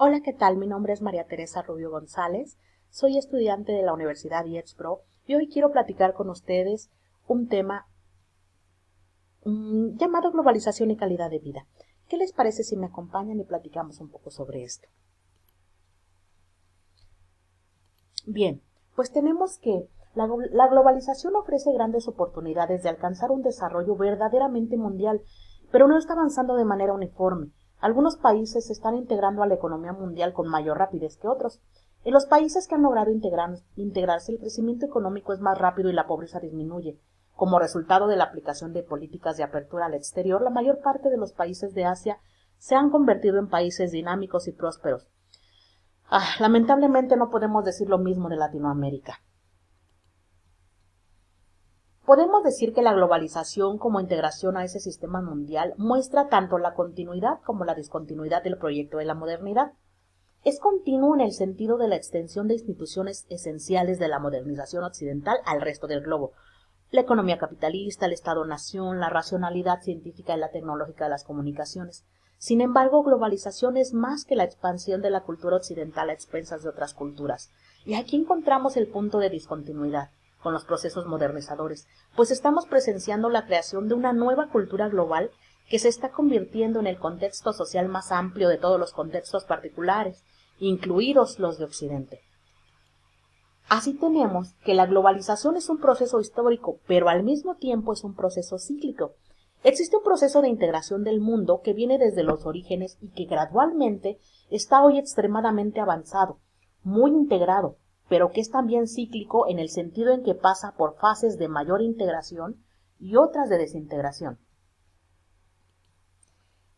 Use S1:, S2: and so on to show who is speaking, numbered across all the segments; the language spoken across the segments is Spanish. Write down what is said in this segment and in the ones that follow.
S1: Hola, ¿qué tal? Mi nombre es María Teresa Rubio González, soy estudiante de la Universidad IEXPRO y hoy quiero platicar con ustedes un tema llamado globalización y calidad de vida. ¿Qué les parece si me acompañan y platicamos un poco sobre esto? Bien, pues tenemos que la globalización ofrece grandes oportunidades de alcanzar un desarrollo verdaderamente mundial, pero no está avanzando de manera uniforme. Algunos países se están integrando a la economía mundial con mayor rapidez que otros. En los países que han logrado integrarse, el crecimiento económico es más rápido y la pobreza disminuye. Como resultado de la aplicación de políticas de apertura al exterior, la mayor parte de los países de Asia se han convertido en países dinámicos y prósperos. Lamentablemente no podemos decir lo mismo de Latinoamérica. Podemos decir que la globalización como integración a ese sistema mundial muestra tanto la continuidad como la discontinuidad del proyecto de la modernidad. Es continuo en el sentido de la extensión de instituciones esenciales de la modernización occidental al resto del globo. La economía capitalista, el Estado-nación, la racionalidad científica y la tecnológica de las comunicaciones. Sin embargo, globalización es más que la expansión de la cultura occidental a expensas de otras culturas. Y aquí encontramos el punto de discontinuidad con los procesos modernizadores, pues estamos presenciando la creación de una nueva cultura global que se está convirtiendo en el contexto social más amplio de todos los contextos particulares, incluidos los de Occidente. Así tenemos que la globalización es un proceso histórico, pero al mismo tiempo es un proceso cíclico. Existe un proceso de integración del mundo que viene desde los orígenes y que gradualmente está hoy extremadamente avanzado, muy integrado, pero que es también cíclico en el sentido en que pasa por fases de mayor integración y otras de desintegración.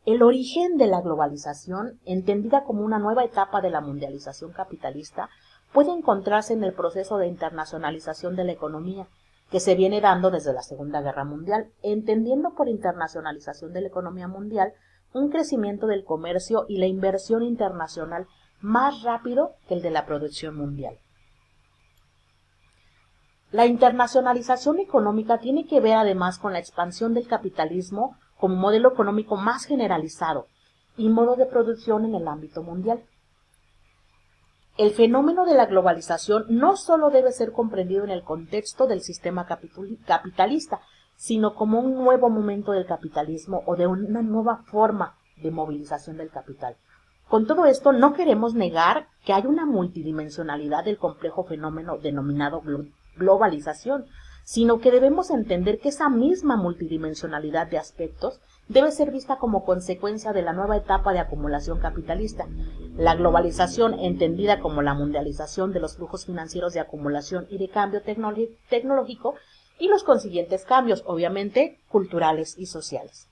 S1: El origen de la globalización, entendida como una nueva etapa de la mundialización capitalista, puede encontrarse en el proceso de internacionalización de la economía, que se viene dando desde la Segunda Guerra Mundial, entendiendo por internacionalización de la economía mundial un crecimiento del comercio y la inversión internacional más rápido que el de la producción mundial. La internacionalización económica tiene que ver además con la expansión del capitalismo como modelo económico más generalizado y modo de producción en el ámbito mundial. El fenómeno de la globalización no solo debe ser comprendido en el contexto del sistema capitalista, sino como un nuevo momento del capitalismo o de una nueva forma de movilización del capital. Con todo esto, no queremos negar que hay una multidimensionalidad del complejo fenómeno denominado globalización, sino que debemos entender que esa misma multidimensionalidad de aspectos debe ser vista como consecuencia de la nueva etapa de acumulación capitalista. La globalización, entendida como la mundialización de los flujos financieros de acumulación y de cambio tecnológico, y los consiguientes cambios, obviamente, culturales y sociales.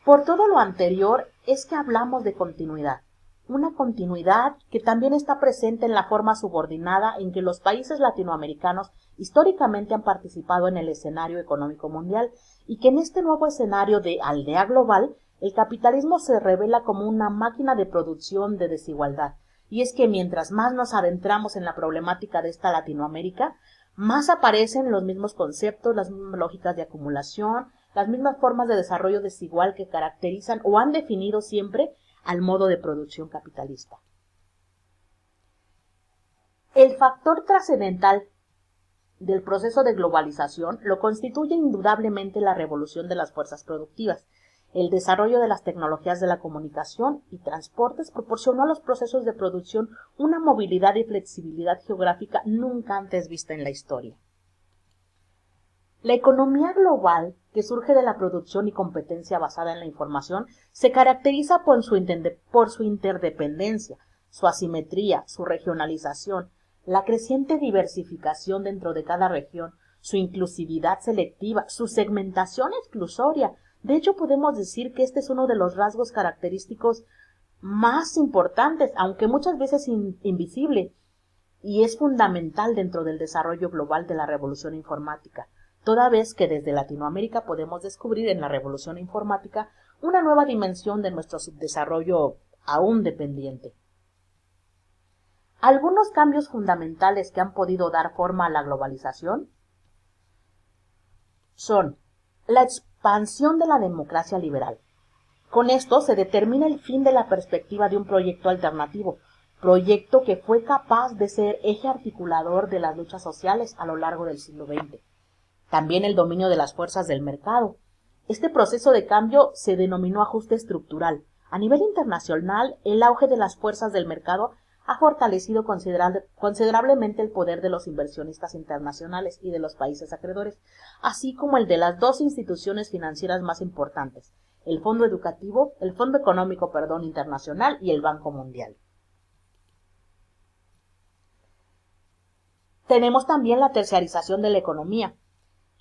S1: Por todo lo anterior es que hablamos de continuidad, una continuidad que también está presente en la forma subordinada en que los países latinoamericanos históricamente han participado en el escenario económico mundial y que en este nuevo escenario de aldea global el capitalismo se revela como una máquina de producción de desigualdad. Y es que mientras más nos adentramos en la problemática de esta Latinoamérica, más aparecen los mismos conceptos, las mismas lógicas de acumulación, las mismas formas de desarrollo desigual que caracterizan o han definido siempre al modo de producción capitalista. El factor trascendental del proceso de globalización lo constituye indudablemente la revolución de las fuerzas productivas. El desarrollo de las tecnologías de la comunicación y transportes proporcionó a los procesos de producción una movilidad y flexibilidad geográfica nunca antes vista en la historia. La economía global, que surge de la producción y competencia basada en la información, se caracteriza por su interdependencia, su asimetría, su regionalización, la creciente diversificación dentro de cada región, su inclusividad selectiva, su segmentación exclusoria. De hecho, podemos decir que este es uno de los rasgos característicos más importantes, aunque muchas veces invisible, y es fundamental dentro del desarrollo global de la revolución informática, toda vez que desde Latinoamérica podemos descubrir en la revolución informática una nueva dimensión de nuestro subdesarrollo aún dependiente. Algunos cambios fundamentales que han podido dar forma a la globalización son la expansión de la democracia liberal. Con esto se determina el fin de la perspectiva de un proyecto alternativo, proyecto que fue capaz de ser eje articulador de las luchas sociales a lo largo del siglo XX. También el dominio de las fuerzas del mercado. Este proceso de cambio se denominó ajuste estructural. A nivel internacional, el auge de las fuerzas del mercado ha fortalecido considerablemente el poder de los inversionistas internacionales y de los países acreedores, así como el de las dos instituciones financieras más importantes, el Fondo Económico Internacional y el Banco Mundial. Tenemos también la terciarización de la economía.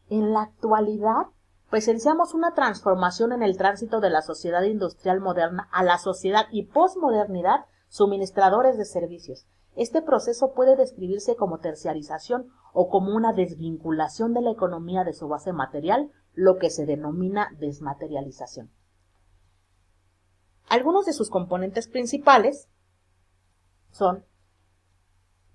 S1: En la actualidad, presenciamos una transformación en el tránsito de la sociedad industrial moderna a la sociedad y posmodernidad suministradores de servicios. Este proceso puede describirse como terciarización o como una desvinculación de la economía de su base material, lo que se denomina desmaterialización. Algunos de sus componentes principales son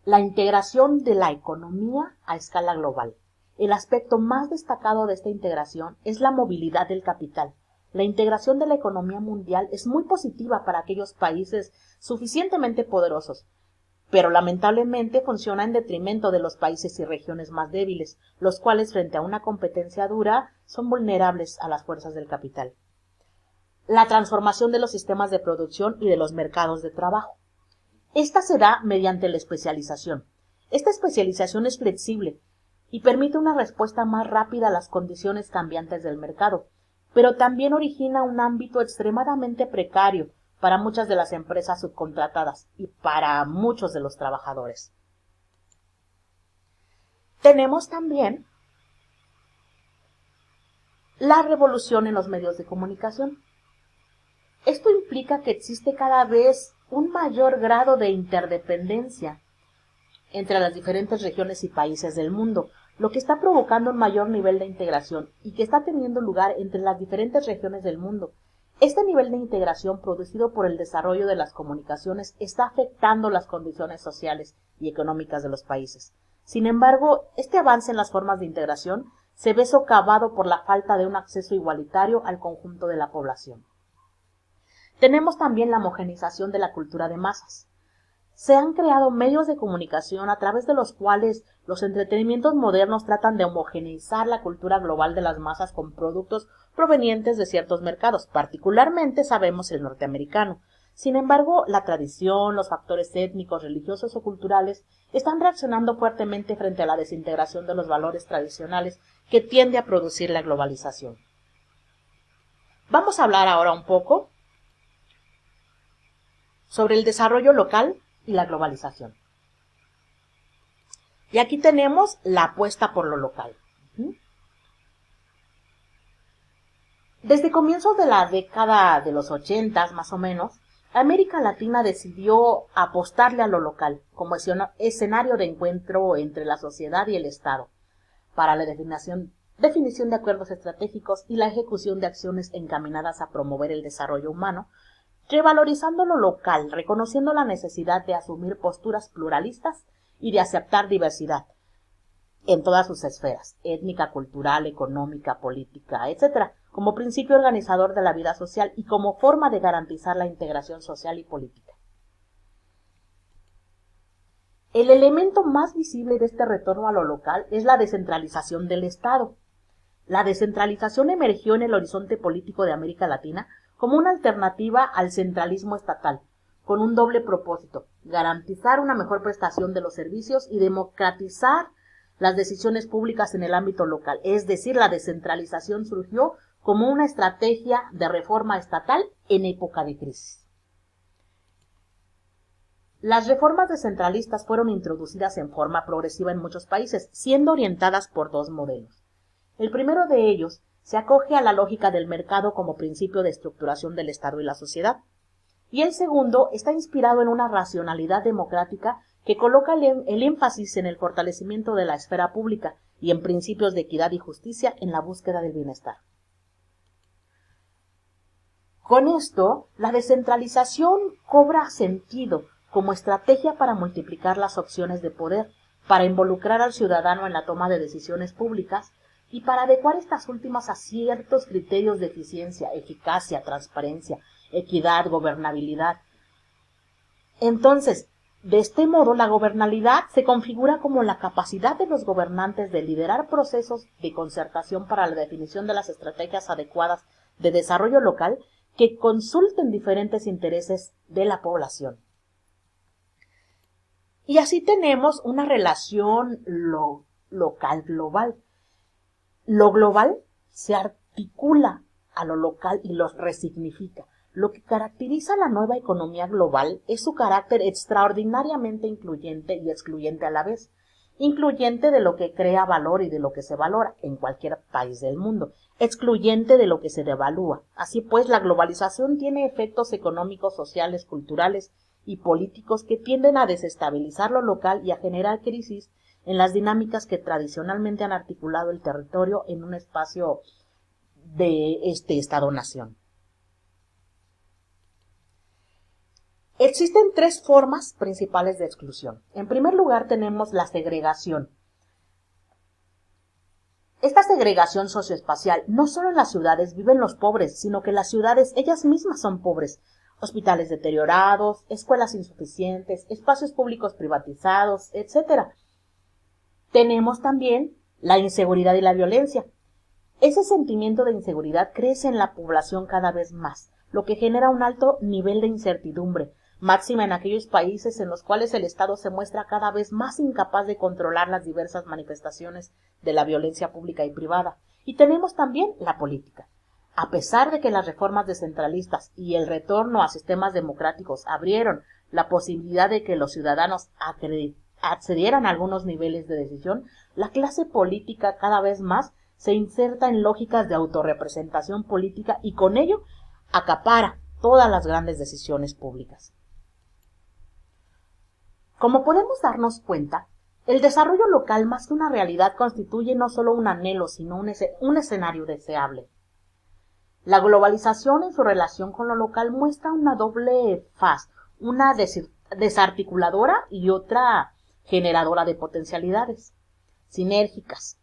S1: la integración de la economía a escala global. El aspecto más destacado de esta integración es la movilidad del capital. La integración de la economía mundial es muy positiva para aquellos países suficientemente poderosos, pero lamentablemente funciona en detrimento de los países y regiones más débiles, los cuales frente a una competencia dura son vulnerables a las fuerzas del capital. La transformación de los sistemas de producción y de los mercados de trabajo. Esta se da mediante la especialización. Esta especialización es flexible y permite una respuesta más rápida a las condiciones cambiantes del mercado, pero también origina un ámbito extremadamente precario para muchas de las empresas subcontratadas y para muchos de los trabajadores. Tenemos también la revolución en los medios de comunicación. Esto implica que existe cada vez un mayor grado de interdependencia entre las diferentes regiones y países del mundo, lo que está provocando un mayor nivel de integración y que está teniendo lugar entre las diferentes regiones del mundo. Este nivel de integración producido por el desarrollo de las comunicaciones está afectando las condiciones sociales y económicas de los países. Sin embargo, este avance en las formas de integración se ve socavado por la falta de un acceso igualitario al conjunto de la población. Tenemos también la homogeneización de la cultura de masas. Se han creado medios de comunicación a través de los cuales los entretenimientos modernos tratan de homogeneizar la cultura global de las masas con productos provenientes de ciertos mercados, particularmente sabemos el norteamericano. Sin embargo, la tradición, los factores étnicos, religiosos o culturales están reaccionando fuertemente frente a la desintegración de los valores tradicionales que tiende a producir la globalización. Vamos a hablar ahora un poco sobre el desarrollo local y la globalización. Y aquí tenemos la apuesta por lo local. Desde comienzos de la década de los 80, más o menos, América Latina decidió apostarle a lo local como escenario de encuentro entre la sociedad y el Estado para la definición de acuerdos estratégicos y la ejecución de acciones encaminadas a promover el desarrollo humano, revalorizando lo local, reconociendo la necesidad de asumir posturas pluralistas y de aceptar diversidad en todas sus esferas, étnica, cultural, económica, política, etc., como principio organizador de la vida social y como forma de garantizar la integración social y política. El elemento más visible de este retorno a lo local es la descentralización del Estado. La descentralización emergió en el horizonte político de América Latina como una alternativa al centralismo estatal, con un doble propósito: garantizar una mejor prestación de los servicios y democratizar las decisiones públicas en el ámbito local. Es decir, la descentralización surgió como una estrategia de reforma estatal en época de crisis. Las reformas descentralistas fueron introducidas en forma progresiva en muchos países, siendo orientadas por dos modelos. El primero de ellos se acoge a la lógica del mercado como principio de estructuración del Estado y la sociedad, y el segundo está inspirado en una racionalidad democrática que coloca el énfasis en el fortalecimiento de la esfera pública y en principios de equidad y justicia en la búsqueda del bienestar. Con esto, la descentralización cobra sentido como estrategia para multiplicar las opciones de poder, para involucrar al ciudadano en la toma de decisiones públicas y para adecuar estas últimas a ciertos criterios de eficiencia, eficacia, transparencia, equidad, gobernabilidad. Entonces, de este modo, la gobernabilidad se configura como la capacidad de los gobernantes de liderar procesos de concertación para la definición de las estrategias adecuadas de desarrollo local que consulten diferentes intereses de la población. Y así tenemos una relación local-global. Lo global se articula a lo local y lo resignifica. Lo que caracteriza a la nueva economía global es su carácter extraordinariamente incluyente y excluyente a la vez. Incluyente de lo que crea valor y de lo que se valora en cualquier país del mundo. Excluyente de lo que se devalúa. Así pues, la globalización tiene efectos económicos, sociales, culturales y políticos que tienden a desestabilizar lo local y a generar crisis en las dinámicas que tradicionalmente han articulado el territorio en un espacio de este Estado-nación. Existen tres formas principales de exclusión. En primer lugar tenemos la segregación. Esta segregación socioespacial, no solo en las ciudades viven los pobres, sino que las ciudades ellas mismas son pobres. Hospitales deteriorados, escuelas insuficientes, espacios públicos privatizados, etc. Tenemos también la inseguridad y la violencia. Ese sentimiento de inseguridad crece en la población cada vez más, lo que genera un alto nivel de incertidumbre, máxima en aquellos países en los cuales el Estado se muestra cada vez más incapaz de controlar las diversas manifestaciones de la violencia pública y privada. Y tenemos también la política. A pesar de que las reformas descentralistas y el retorno a sistemas democráticos abrieron la posibilidad de que los ciudadanos accedieran a algunos niveles de decisión, la clase política cada vez más se inserta en lógicas de autorrepresentación política y con ello acapara todas las grandes decisiones públicas. Como podemos darnos cuenta, el desarrollo local más que una realidad constituye no solo un anhelo, sino un escenario deseable. La globalización en su relación con lo local muestra una doble faz, una desarticuladora y otra generadora de potencialidades sinérgicas.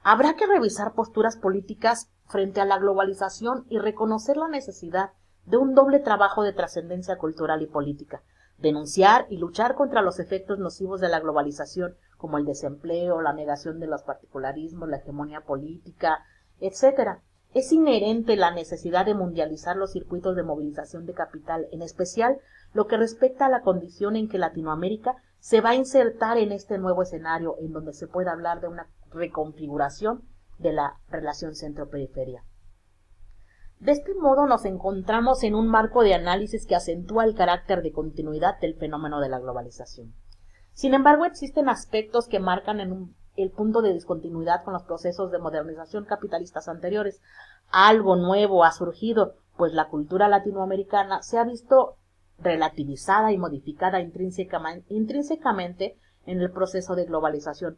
S1: Habrá que revisar posturas políticas frente a la globalización y reconocer la necesidad de un doble trabajo de trascendencia cultural y política, denunciar y luchar contra los efectos nocivos de la globalización, como el desempleo, la negación de los particularismos, la hegemonía política, etc. Es inherente la necesidad de mundializar los circuitos de movilización de capital, en especial lo que respecta a la condición en que Latinoamérica se va a insertar en este nuevo escenario en donde se puede hablar de una reconfiguración de la relación centro-periferia. De este modo nos encontramos en un marco de análisis que acentúa el carácter de continuidad del fenómeno de la globalización. Sin embargo, existen aspectos que marcan el punto de discontinuidad con los procesos de modernización capitalistas anteriores. Algo nuevo ha surgido, pues la cultura latinoamericana se ha visto relativizada y modificada intrínsecamente en el proceso de globalización.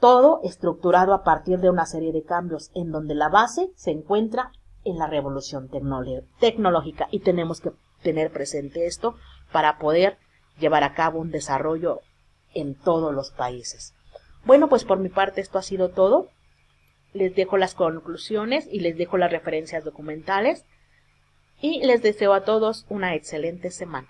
S1: Todo estructurado a partir de una serie de cambios, en donde la base se encuentra en la revolución tecnológica, y tenemos que tener presente esto para poder llevar a cabo un desarrollo en todos los países. Bueno, pues por mi parte esto ha sido todo. Les dejo las conclusiones y les dejo las referencias documentales y les deseo a todos una excelente semana.